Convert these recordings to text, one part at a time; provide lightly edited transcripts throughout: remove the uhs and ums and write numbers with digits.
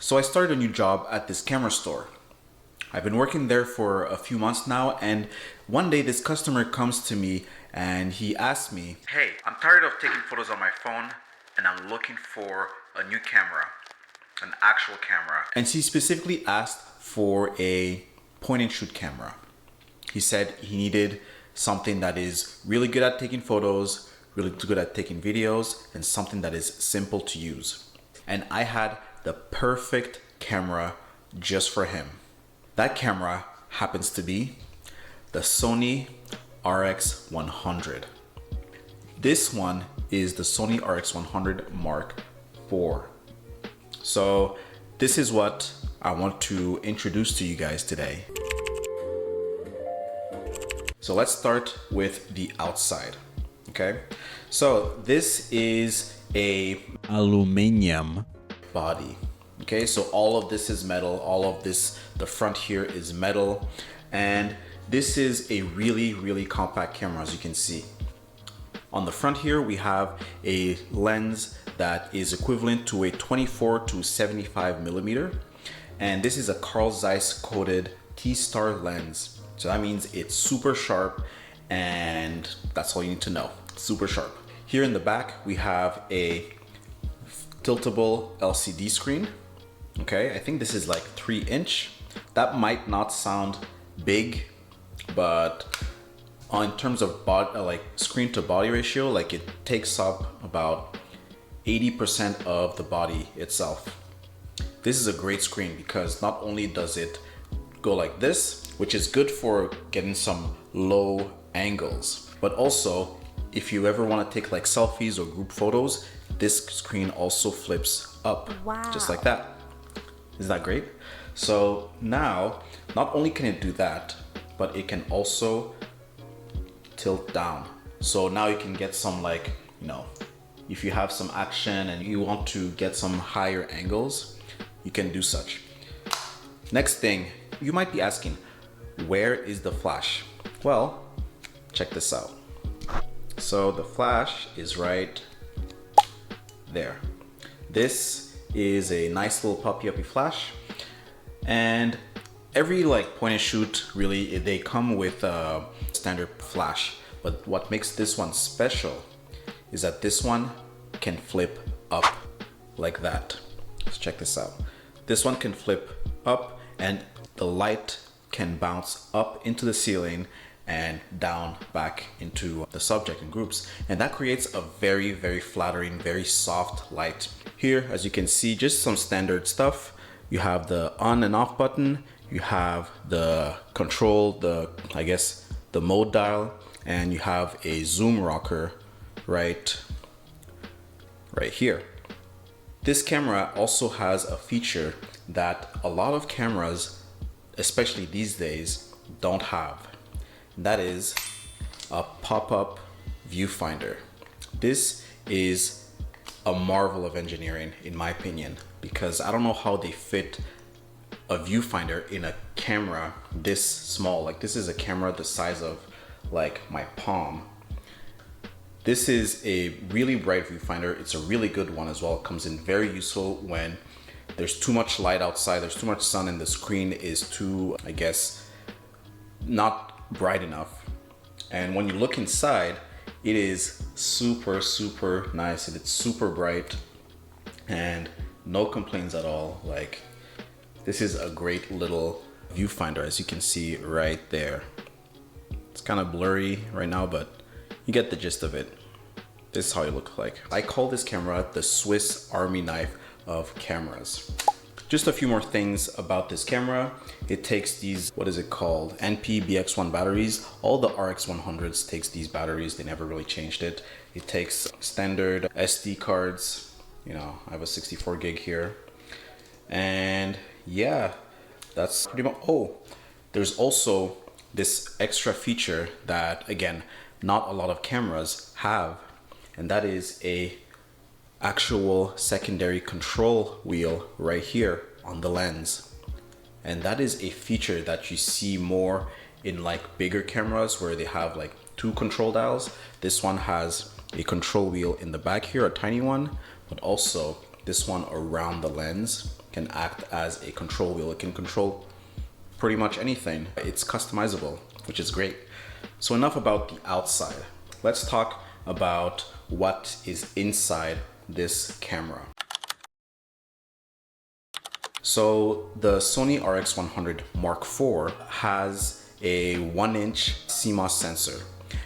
So I started a new job at this camera store. I've been working there for a few months now, and one day this customer comes to me and he asked me, "Hey, I'm tired of taking photos on my phone and I'm looking for a new camera, an actual camera." And he specifically asked for a point and shoot camera. He said he needed something that is really good at taking photos, really good at taking videos, and something that is simple to use. And I had the perfect camera just for him. That camera happens to be the Sony RX100. This one is the Sony RX100 Mark IV. So this is what I want to introduce to you guys today. So let's start with the outside, okay? So this is a aluminum body, okay? So all of this is metal, all of this, the front here is metal, and this is a really compact camera, as you can see. On the front here, we have a lens that is equivalent to a 24 to 75 millimeter, and this is a Carl Zeiss coated T-star lens. So that means it's super sharp, and that's all you need to know, super sharp. Here in the back, we have a tiltable LCD screen. Okay, I think this is like 3-inch. That might not sound big, but in terms of like screen to body ratio, like it takes up about 80% of the body itself. This is a great screen because not only does it go like this, which is good for getting some low angles, but also if you ever want to take like selfies or group photos, this screen also flips up. Wow. Just like that. Isn't that great? So now, not only can it do that, but it can also tilt down. So now you can get some, like, you know, if you have some action and you want to get some higher angles, you can do such. Next thing, you might be asking, where is the flash? Well, check this out. So the flash is right there. This is a nice little puppy flash, and every like point and shoot, really, they come with a standard flash. But what makes this one special is that this one can flip up like that. Let's check this out. This one can flip up, and the light can bounce up into the ceiling and down back into the subject in groups. And that creates a very flattering, very soft light. Here, as you can see, just some standard stuff. You have the on and off button, you have the control, I guess the mode dial, and you have a zoom rocker right here. This camera also has a feature that a lot of cameras, especially these days, don't have. That is a pop-up viewfinder. This is a marvel of engineering, in my opinion, because I don't know how they fit a viewfinder in a camera this small. Like, this is a camera the size of like my palm. This is a really bright viewfinder. It's a really good one as well. It comes in very useful when there's too much light outside, there's too much sun, and the screen is too, I guess, not bright enough. And when you look inside, it is super nice, and it's super bright and no complaints at all. Like, this is a great little viewfinder, as you can see right there. It's kind of blurry right now, but you get the gist of it. This is how it looks like. I call this camera the Swiss Army knife of cameras. Just a few more things about this camera. It takes these, what is it called? NP-BX1 batteries. All the RX100s takes these batteries. They never really changed it. It takes standard SD cards. You know, I have a 64 gig here. And yeah, that's pretty much, oh, there's also this extra feature that, again, not a lot of cameras have, and that is a actual secondary control wheel right here on the lens. And that is a feature that you see more in like bigger cameras where they have like 2 control dials. This one has a control wheel in the back here, a tiny one, but also this one around the lens. You can act as a control wheel. It can control pretty much anything. It's customizable, which is great. So enough about the outside. Let's talk about what is inside this camera. So the Sony RX100 Mark IV has a 1-inch CMOS sensor,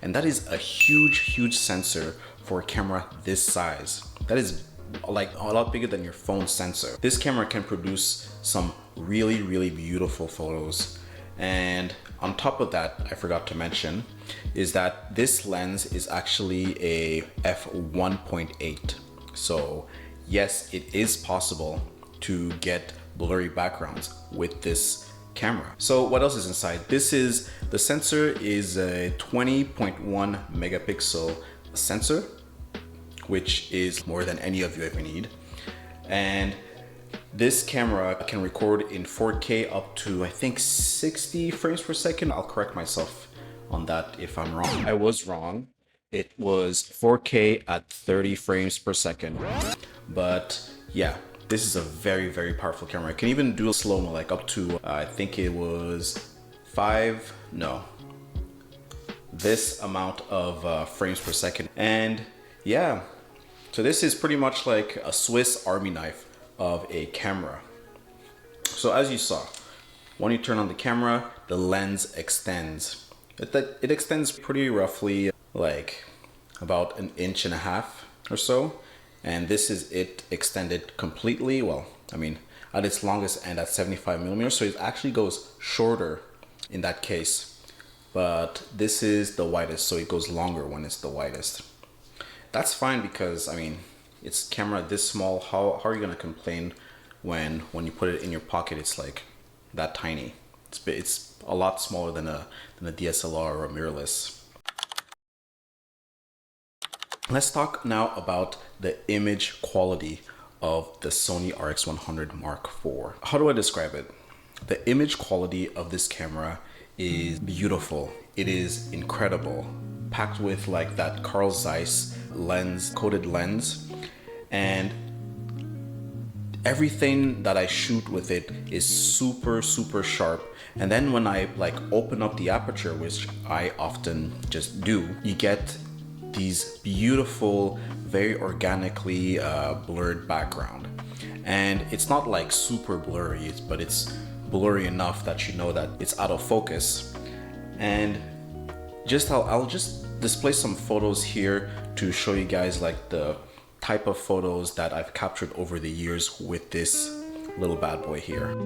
and that is a huge sensor for a camera this size. That is like a lot bigger than your phone sensor. This camera can produce some really beautiful photos. And on top of that, I forgot to mention, is that this lens is actually a f1.8. So yes, it is possible to get blurry backgrounds with this camera. So what else is inside? The sensor is a 20.1 megapixel sensor, which is more than any of you ever need. And this camera can record in 4K up to, I think, 60 frames per second. I'll correct myself on that if I'm wrong. I was wrong. It was 4K at 30 frames per second. But yeah, this is a very powerful camera. It can even do a slow-mo, like up to, I think it was this amount of frames per second. And yeah, so this is pretty much like a Swiss Army knife of a camera. So as you saw, when you turn on the camera, the lens extends. It extends pretty roughly like about 1.5 inches or so. And this is it extended completely. Well, I mean, at its longest end at 75 millimeters. So it actually goes shorter in that case. But this is the widest, so it goes longer when it's the widest. That's fine because, I mean, it's camera this small. How are you gonna complain when you put it in your pocket, it's like that tiny? It's a lot smaller than a DSLR or a mirrorless. Let's talk now about the image quality of the Sony RX100 Mark IV. How do I describe it? The image quality of this camera is beautiful. It is incredible, packed with like that Carl Zeiss lens, coated lens, and everything that I shoot with it is super sharp. And then when I like open up the aperture, which I often just do, you get these beautiful, very organically blurred background. And it's not like super blurry, but it's blurry enough that you know that it's out of focus. And I'll just display some photos here to show you guys like the type of photos that I've captured over the years with this little bad boy here.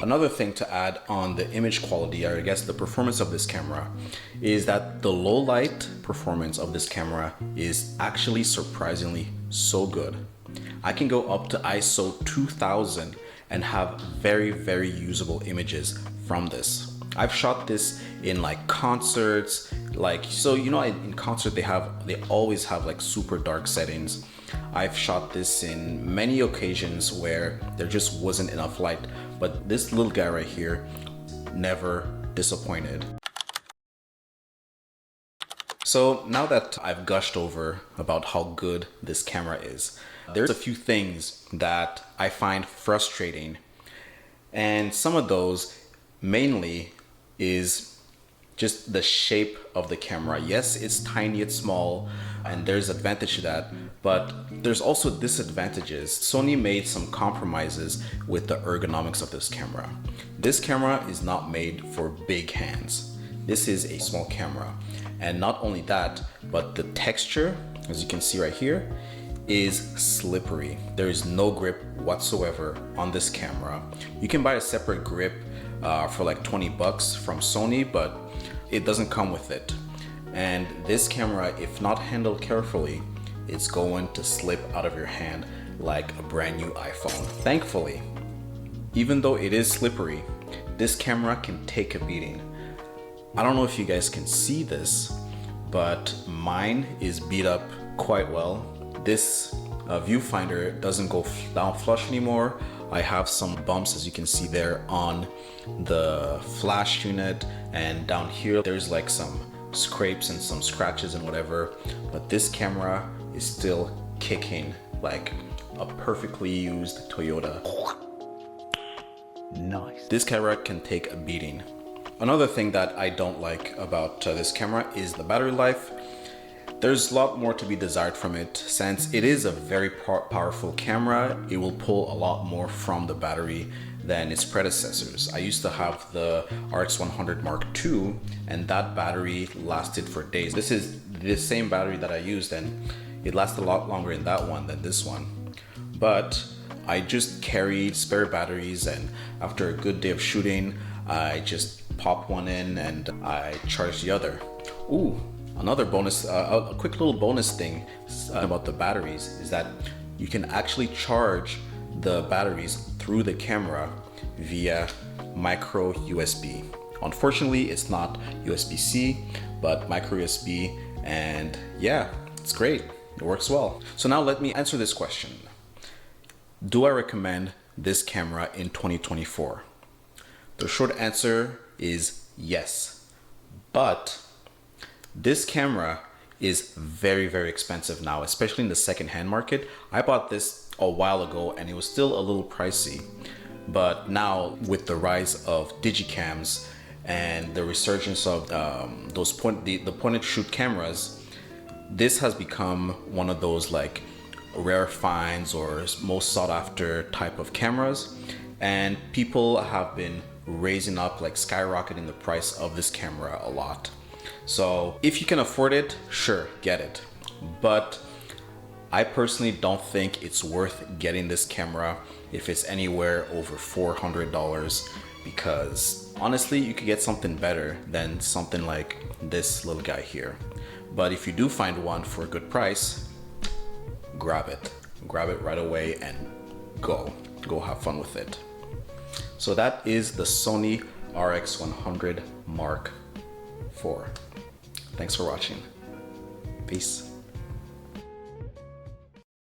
Another thing to add on the image quality, or I guess the performance of this camera, is that the low light performance of this camera is actually surprisingly so good. I can go up to ISO 2000 and have very usable images from this. I've shot this in like concerts, like, so you know, in concert they always have like super dark settings. I've shot this in many occasions where there just wasn't enough light, but this little guy right here never disappointed. So now that I've gushed over about how good this camera is, there's a few things that I find frustrating, and some of those mainly is just the shape of the camera. Yes, it's tiny, it's small, and there's advantage to that, but there's also disadvantages. Sony made some compromises with the ergonomics of this camera. This camera is not made for big hands. This is a small camera. And not only that, but the texture, as you can see right here, is slippery. There is no grip whatsoever on this camera. You can buy a separate grip for like 20 bucks from Sony, but it doesn't come with it. And this camera, if not handled carefully, it's going to slip out of your hand like a brand new iPhone. Thankfully, even though it is slippery, this camera can take a beating. I don't know if you guys can see this, but mine is beat up quite well. This viewfinder doesn't go down flush anymore. I have some bumps, as you can see there, on the flash unit, and down here there's like some scrapes and some scratches and whatever, but this camera is still kicking like a perfectly used Toyota. Nice. This camera can take a beating. Another thing that I don't like about this camera is the battery life. There's a lot more to be desired from it. Since it is a very powerful camera, it will pull a lot more from the battery than its predecessors. I used to have the RX100 Mark II, and that battery lasted for days. This is the same battery that I used, and it lasted a lot longer in that one than this one. But I just carried spare batteries, and after a good day of shooting, I just pop one in and I charge the other. Ooh, another bonus, a quick little bonus thing about the batteries is that you can actually charge the batteries through the camera via micro USB. Unfortunately, it's not USB-C, but micro USB, and yeah, it's great. It works well. So now let me answer this question. Do I recommend this camera in 2024? The short answer is yes, but this camera is very, very expensive now, especially in the second-hand market. I bought this a while ago and it was still a little pricey, but now with the rise of Digicams and the resurgence of the point-and-shoot cameras, this has become one of those like rare finds or most sought-after type of cameras, and people have been raising up, like skyrocketing the price of this camera a lot. So if you can afford it, sure, get it. But I personally don't think it's worth getting this camera if it's anywhere over $400, because honestly, you could get something better than something like this little guy here. But if you do find one for a good price, grab it. Grab it right away and go have fun with it. So that is the Sony RX100 Mark IV. Thanks for watching. Peace.